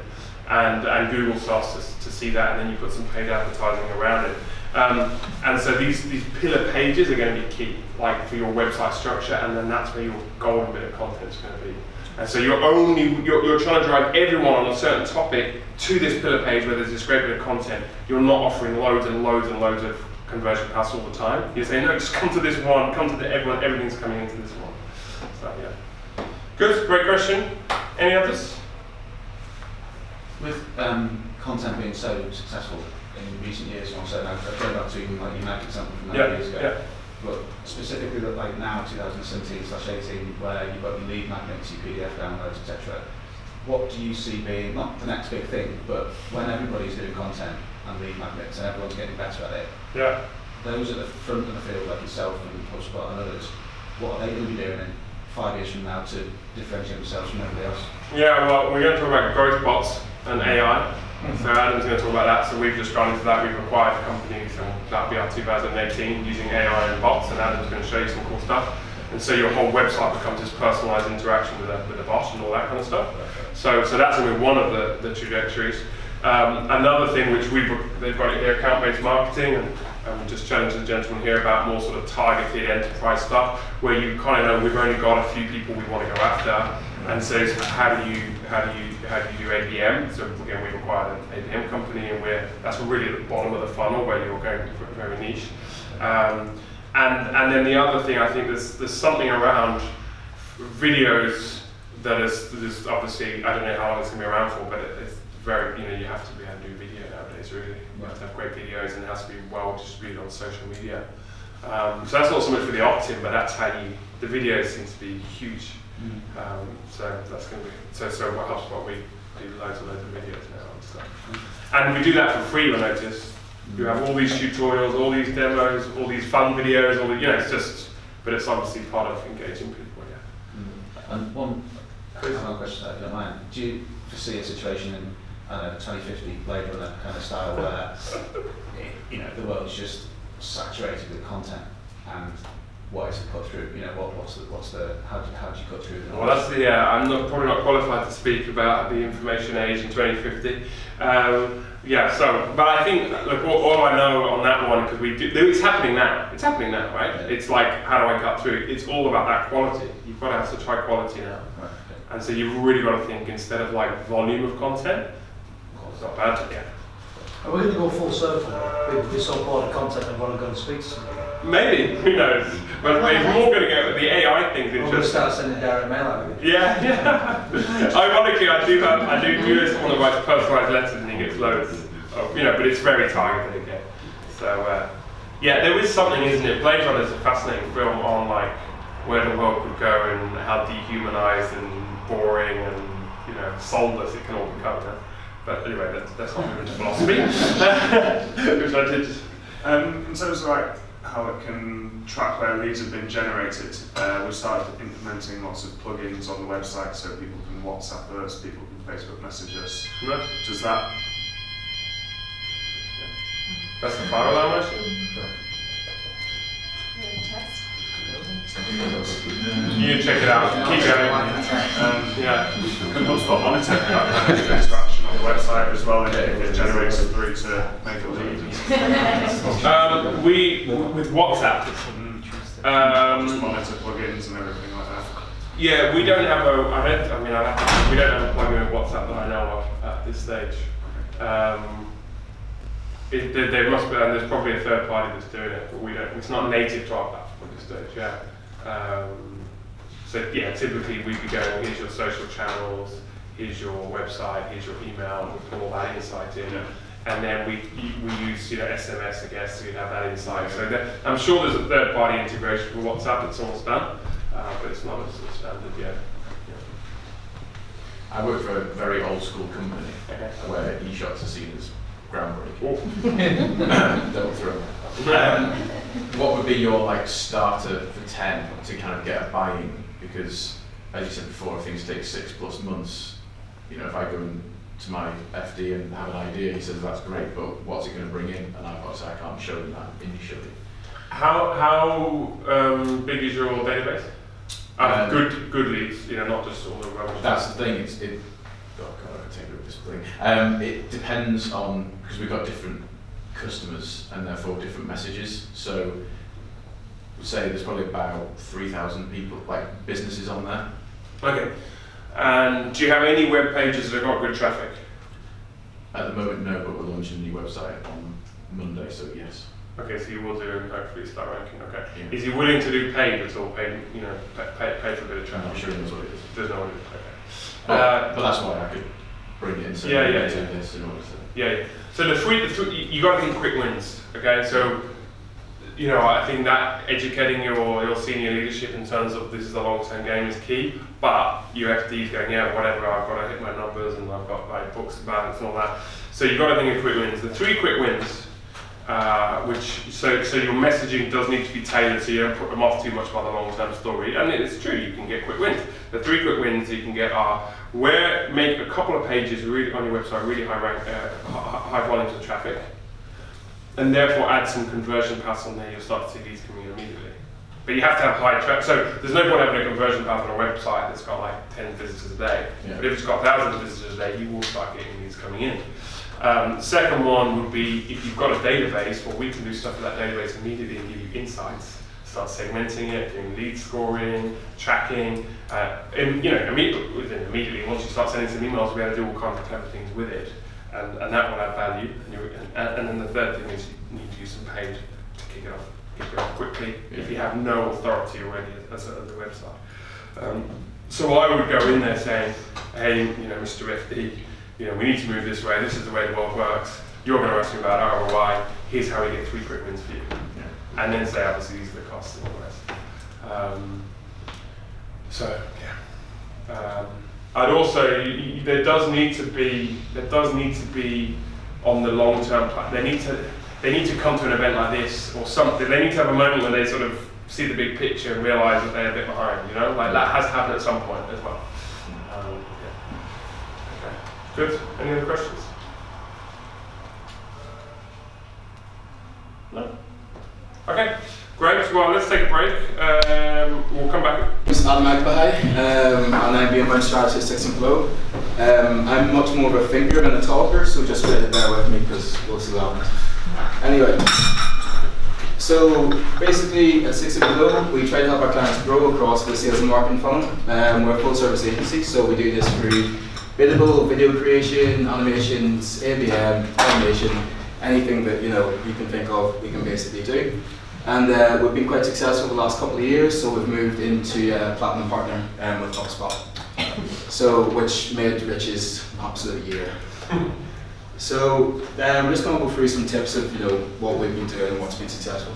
And Google starts to see that, and then you put some paid advertising around it. And so these pillar pages are going to be key, like for your website structure, and then that's where your golden bit of content is going to be. And so you're trying to drive everyone on a certain topic to this pillar page where there's this great bit of content. You're not offering loads and loads and loads of conversion paths all the time. You're saying, no, just come to this one, everyone, everything's coming into this one. So yeah. Good, great question. Any others? With content being so successful in recent years, also now going back to even like United example from 9 years ago, but specifically like now 2017/18, where you've got your lead magnets, your PDF downloads, etc. What do you see being not the next big thing, but when everybody's doing content and lead magnets and everyone's getting better at it? Yeah. Those at the front of the field, like yourself and HubSpot and others, what are they going to be doing in 5 years from now to differentiate themselves from everybody else? Yeah, well, we're going to talk about growth bots and AI. So Adam's going to talk about that. So we've just gone into that. We've acquired companies, and that'll be our 2018 using AI and bots. And Adam's going to show you some cool stuff. And so your whole website becomes this personalized interaction with a bot and all that kind of stuff. So that's going to be one of the trajectories. Another thing which they've got it here, account-based marketing, and we just challenged the gentleman here about more sort of targeted enterprise stuff, where you kind of know we've only got a few people we want to go after, and so how do you do ABM? So again, we've acquired an ABM company, and that's really at the bottom of the funnel where you're going very niche. And then the other thing, I think there's something around videos that is obviously, I don't know how long it's going to be around for, but it's very, you have to be able to do video nowadays, really. You have to have great videos, and it has to be well distributed on social media. So that's not so much for the opt-in, but that's how the video seems to be huge. So that's going to be, so what HubSpot, we do loads and loads of videos now and stuff. And we do that for free, I noticed. You have all these tutorials, all these demos, all these fun videos, it's just, but it's obviously part of engaging people, yeah. And one question, if you don't mind. Do you foresee a situation in 2050 Blade Runner kind of style where the world's just saturated with content, and what is to cut through? How do you cut through? Well, I'm probably not qualified to speak about the information age in 2050. But I think, look, all I know on that one, because it's happening now. It's happening now, right? Yeah. It's like, how do I cut through? It's all about that quality. You've got to have such high quality now. Right, okay. And so you've really got to think, instead of like volume of content, it's not bad to get. Are we going to go full circle with this whole part of content and want to go and speak to somebody? Maybe, who knows? But we're more going to go with the AI things. We're going to start sending direct mail out. Yeah. Ironically, I do this one of my personalised letters, and he gets loads of, but it's very targeted again. So, there is something, isn't it? Blade Runner is a fascinating film on like where the world could go and how dehumanised and boring and soulless it can all become. But anyway, that's not into philosophy, which I did. In terms of like how it can track where leads have been generated, we started implementing lots of plugins on the website so people can WhatsApp us, people can Facebook message us. No. Does that? That's the fire alarm actually. You can check it out. Keep going. And HubSpot monitor that kind of interaction on the website as well, and if it generates through to make a lead. With WhatsApp. Just monitor plugins and everything like that. Yeah, we don't have we don't have a plugin with WhatsApp that I know of at this stage. There must be, and there's probably a third party that's doing it, but we don't. It's not native to our platform at this stage. Yeah. Typically we'd be going, here's your social channels, here's your website, here's your email, we put all that insight in, and then we use SMS, I guess, so you'd have that insight. So I'm sure there's a third-party integration with WhatsApp that's almost done, but it's not as standard yet. I work for a very old-school company where e-shots are seen as groundbreaking. Don't throw them. What would be your starter for 10 to kind of get a buy-in? Because as you said before, things take 6+ months. If I go and to my FD and have an idea, he says that's great, but what's it going to bring in? And I've got to say I can't show him that initially. How big is your database? Good leads, not just all the rubbish. That's the thing. Oh God, I can take over this thing. It depends on, because we've got different customers and therefore different messages. So, say there's probably about 3,000 people, like businesses on there. Okay. And do you have any web pages that have got good traffic? At the moment, no, but we're launching a new website on Monday, so yes. Okay, so you will do and hopefully start ranking. Okay. Yeah. Is he willing to do paid at all? Paid, pay for a bit of I'm traffic. not sure he knows what it is. Doesn't know what it is. Okay. But that's why I could bring it in. So Yeah. this in order to. Yeah. So the three you got to think quick wins. Okay. So I think that educating your senior leadership in terms of this is a long-term game is key. But your FD's going, yeah, whatever. I've got to hit my numbers and I've got my books to balance and all that. So you got to think of quick wins. The 3 quick wins. So your messaging does need to be tailored so you don't put them off too much by the long-term story. And it's true, you can get quick wins. The 3 quick wins you can get are make a couple of pages really on your website really high volumes of traffic, and therefore add some conversion paths on there. You'll start to see leads coming in immediately. But you have to have high traffic. So there's no point having a conversion path on a website that's got like 10 visitors a day. Yeah. But if it's got thousands of visitors a day, you will start getting leads coming in. Second one would be if you've got a database, well, we can do stuff with that database immediately and give you insights. Start segmenting it, doing lead scoring, tracking, immediately once you start sending some emails, we'll be able to do all kinds of clever things with it, and that will add value. And then the third thing is you need to use some paid to kick it off quickly if you have no authority already as a website. So I would go in there saying, hey, Mr. FD. We need to move this way, this is the way the world works, you're going to ask me about ROI, here's how we get 3 quick wins for you. Yeah. And then say, obviously, these are the costs and all the rest. I'd also, there does need to be on the long-term plan, they need to come to an event like this or something, they need to have a moment where they sort of see the big picture and realise that they're a bit behind, like that has to happen at some point as well. Good. Any other questions? No? Okay, great. Well, let's take a break. We'll come back. It's Adam Aigbokhae, and I'm being my statistics and flow. I'm much more of a thinker than a talker, so just bear with me because we'll see what happens. Anyway, so basically at 6 and Flow, we try to help our clients grow across the sales and marketing funnel. We're a full service agency, so we do this through biddable, video creation, animations, ABM, animation, anything that you can think of, we can basically do. And we've been quite successful the last couple of years, so we've moved into a platinum partner with HubSpot. So, which made Rich's absolute year. So, we're just going to go through some tips of what we've been doing and what's been successful.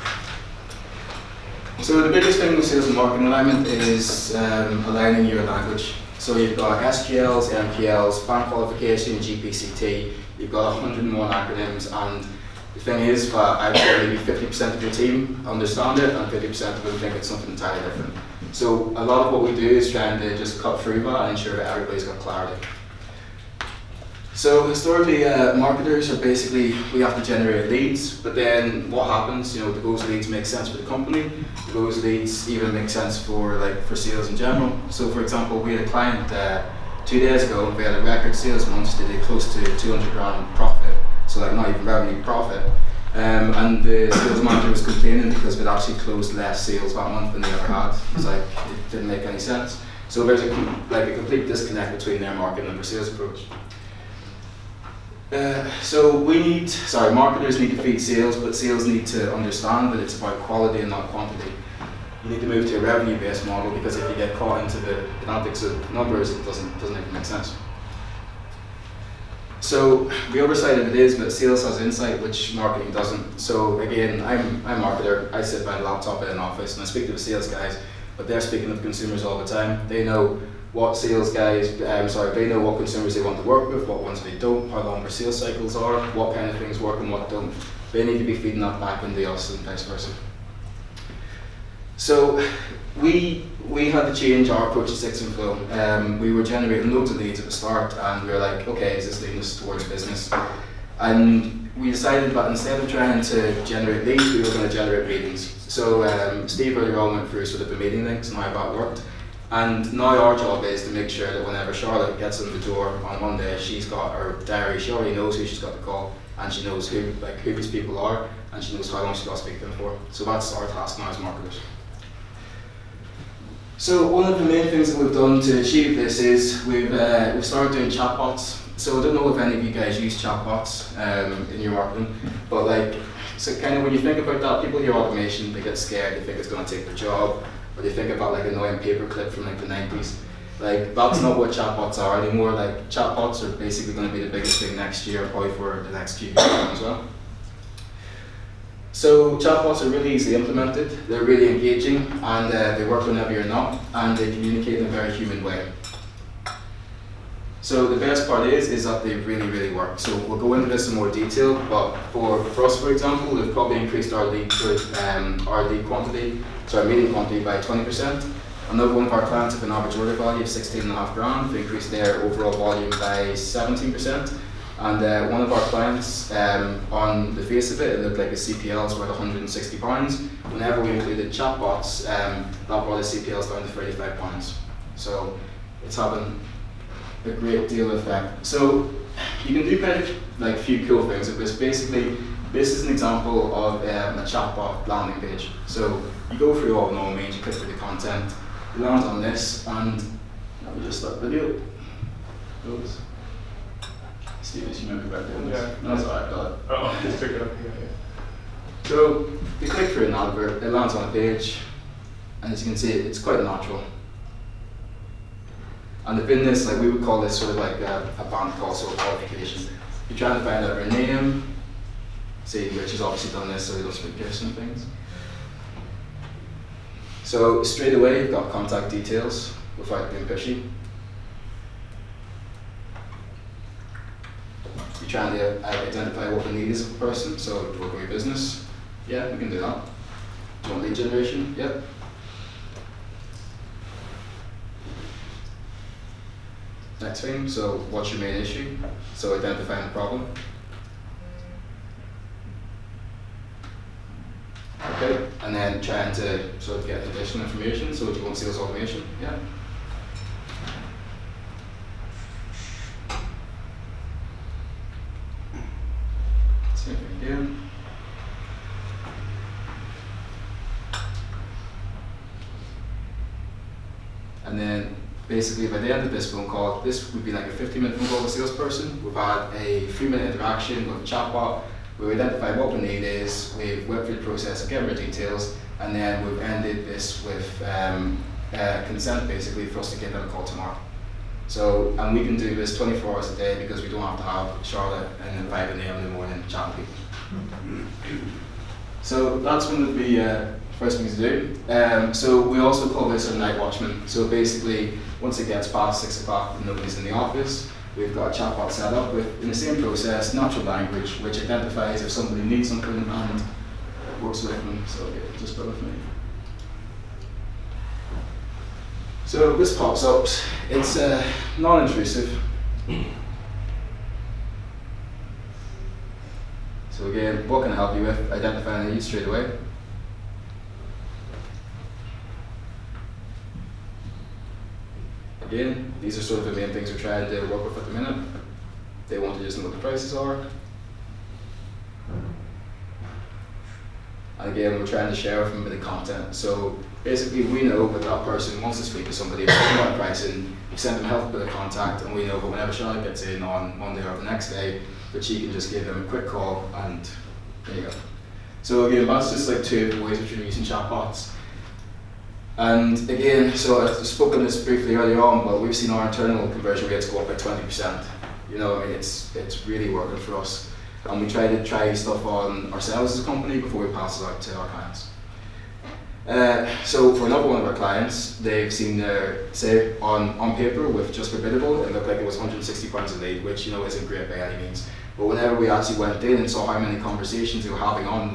So the biggest thing with sales and marketing alignment is aligning your language. So you've got SQLs, MQLs, bank qualification, GPCT, you've got 101 acronyms, and the thing is that I'd say maybe 50% of your team understand it and 50% of them think it's something entirely different. So a lot of what we do is trying to just cut through that and ensure that everybody's got clarity. So historically, marketers are basically, we have to generate leads, but then what happens, do those leads make sense for the company? Do those leads even make sense for sales in general? So for example, we had a client 2 days ago, we had a record sales month, they did close to 200 grand profit, so not even revenue, profit. And the sales manager was complaining because we'd actually closed less sales that month than they ever had. It was it didn't make any sense. So there's a complete disconnect between their marketing and their sales approach. Marketers need to feed sales, but sales need to understand that it's about quality and not quantity. You need to move to a revenue-based model because if you get caught into the antics of numbers, it doesn't even make sense. So the other side of it is that sales has insight, which marketing doesn't. So again, I'm a marketer. I sit by a laptop in an office and I speak to the sales guys, but they're speaking to the consumers all the time. They know what sales guys, they know what consumers they want to work with, what ones they don't, how long their sales cycles are, what kind of things work and what don't. They need to be feeding that back into us and vice versa. So we had to change our approach to Six and Flow. We were generating loads of leads at the start, and we were like, okay, is this leading us towards business? And we decided that instead of trying to generate leads, we were going to generate meetings. So Steve earlier on went through sort of the meeting links and how that worked. And now our job is to make sure that whenever Charlotte gets in the door on Monday, she's got her diary, she already knows who she's got to call, and she knows who these people are, and she knows how long she's got to speak to them for. So that's our task now as marketers. So one of the main things that we've done to achieve this is we've started doing chatbots. So I don't know if any of you guys use chatbots in your marketing, but so kind of when you think about that, people hear automation, they get scared, they think it's going to take their job, or they think about an annoying paperclip from the 90s. That's not what chatbots are anymore. Chatbots are basically going to be the biggest thing next year, probably for the next few years as well. So chatbots are really easily implemented, they're really engaging, and they work whenever you're not, and they communicate in a very human way. So the best part is that they really, really work. So we'll go into this in more detail, but for us, for example, they've probably increased our meeting quantity by 20%. Another one of our clients have an average order value of 16.5 grand. They increased their overall volume by 17%. And one of our clients, on the face of it looked like his CPLs were at £160. Whenever we included chatbots, that brought his CPLs down to £35. So it's having a great deal of effect. So you can do quite a few cool things with this. Basically, this is an example of a chatbot landing page. So you go through all the normal means, you click through the content, you land on this, and let me just start the video. Oops. Steve, you remember back doing this? Yeah. No, that's alright, got it. Oh, just pick it up again. So you click through an advert, it lands on a page, and as you can see, it's quite natural. And within this, we would call this sort of like a band call, so a qualification. You're trying to find out her name, see Rich has obviously done this so he doesn't speak gifts and things. So straight away you've got contact details without being pushy. You're trying to identify what the need is of the person, so we'll go your business. Yeah, we can do that. Do you want lead generation? Yep. Next thing, so what's your main issue? So identifying the problem. Okay, and then trying to sort of get additional information. So do you want sales automation? Yeah. Same thing again. And then basically by the end of this phone call, this would be like a 50-minute phone call with a salesperson. We've had a 3-minute interaction with a chatbot. We've identified what we need is, we've worked through the process of getting our details, and then we've ended this with consent basically for us to give them a call tomorrow. So, and we can do this 24 hours a day because we don't have to have Charlotte and 5 AM in the morning chatting people. So that's one of the first things to do. So we also call this a night watchman. So basically, once it gets past 6 o'clock and nobody's in the office, we've got a chatbot set up with, in the same process, natural language, which identifies if somebody needs something and works with them. So yeah, just bear with me. So this pops up. It's non-intrusive. So again, what can I help you with? Identifying a need straight away. Again, these are sort of the main things we're trying to work with at the minute. They want to just know what the prices are. And again, we're trying to share with them the content. So basically, we know that that person wants to speak to somebody about pricing. We send them a health bit of contact, and we know that whenever Charlotte gets in on Monday or the next day, that she can just give them a quick call, and there you go. So again, that's just like 2 of the ways which we're using chatbots. And again, so I've spoken this briefly earlier on, but we've seen our internal conversion rates go up by 20%. You know, I mean, it's really working for us. And we try to try stuff on ourselves as a company before we pass it out to our clients. So for another one of our clients, they've seen their, say, on paper with just for biddable, it looked like it was £160 a lead, which, you know, isn't great by any means. But whenever we actually went in and saw how many conversations they were having on,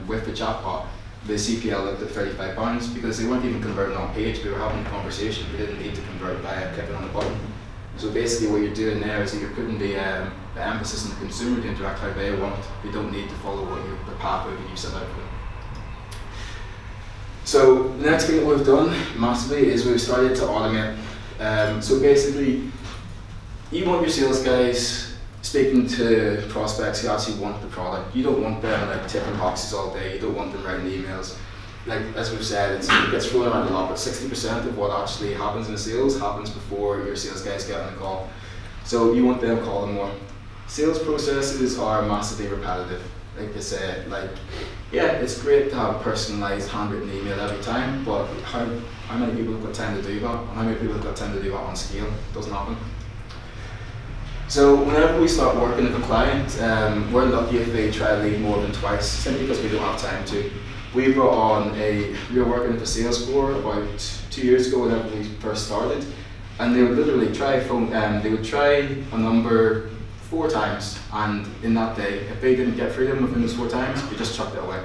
with the chatbot, the CPL looked at £35 because they weren't even converting on page. We were having a conversation. We didn't need to convert by clicking on the button. So basically what you're doing there is that you're putting the emphasis on the consumer to interact how they want. They don't need to follow the pathway that you set out for them. So the next thing that we've done massively is we've started to automate. So basically, you want your sales guys speaking to prospects who actually want the product. You don't want them like ticking boxes all day. You don't want them writing emails. Like as we've said, it gets thrown around a lot, but 60% of what actually happens in the sales happens before your sales guys get on the call. So you want them calling more. Sales processes are massively repetitive. Like I said, yeah, it's great to have a personalised handwritten email every time, but how many people have got time to do that? And how many people have got time to do that on scale? It doesn't happen. So whenever we start working with a client, we're lucky if they try to lead more than twice, simply because we don't have time to. We were working at the sales floor about 2 years ago whenever we first started, and they would literally try a number 4 times, and in that day, if they didn't get through them within those 4 times, we just chucked it away.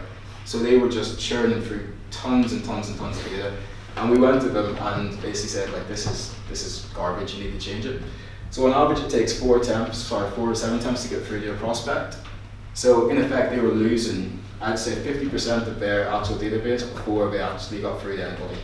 So they were just churning through tons and tons and tons of data, and we went to them and basically said, like, this is garbage, you need to change it. So on average, it takes 4 to 7 attempts to get through to a prospect. So in effect, they were losing, I'd say 50% of their actual database before they actually got through to anybody.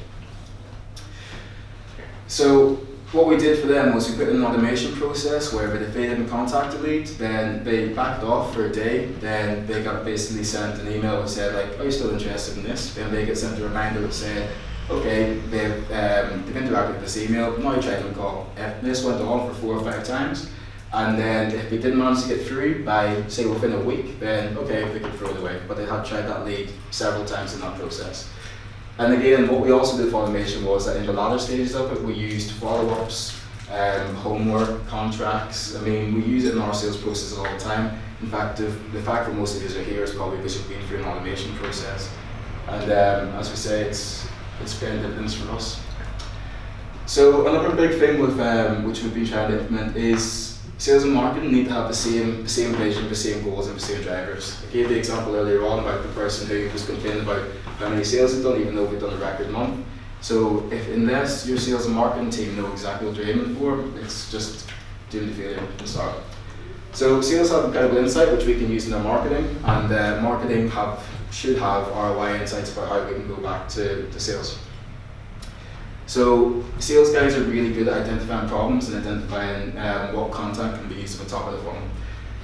So what we did for them was we put in an automation process where if they didn't contact the lead, then they backed off for a day, then they got basically sent an email that said, like, are you still interested in this? Then they get sent a reminder that said, okay, they've interacted with this email, now you try them call. If this went on for 4 or 5 times, and then if we didn't manage to get through by, say, within a week, then okay, they could throw it away. But they had tried that lead several times in that process. And again, what we also did for automation was that in the latter stages of it, we used follow-ups, homework, contracts. I mean, we use it in our sales processes all the time. In fact, the fact that most of you are here is probably because you've been through an automation process. And as we say, it's paying dividends for us. So another big thing with which we've been trying to implement is sales and marketing need to have the same vision, the same goals, and the same drivers. I gave the example earlier on about the person who was complaining about how many sales they've done, even though they've done a record month. So unless your sales and marketing team know exactly what they're aiming for, it's just doomed to failure to start. So sales have incredible insight which we can use in our marketing, and marketing should have ROI insights about how we can go back to sales. So sales guys are really good at identifying problems and identifying what content can be used at the top of the funnel.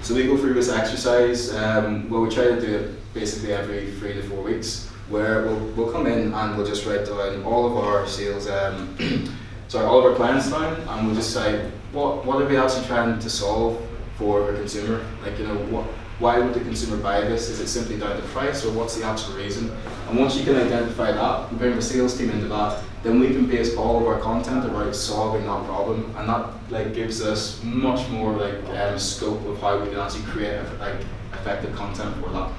So we go through this exercise, we try to do it basically every 3 to 4 weeks, where we'll come in and we'll just write down all of our sales, all of our clients down, and we'll just say what are we actually trying to solve for a consumer? Like, why would the consumer buy this? Is it simply down to price, or what's the actual reason? And once you can identify that and bring the sales team into that, then we can base all of our content around solving that problem, and that gives us much more scope of how we can actually create effective content for that.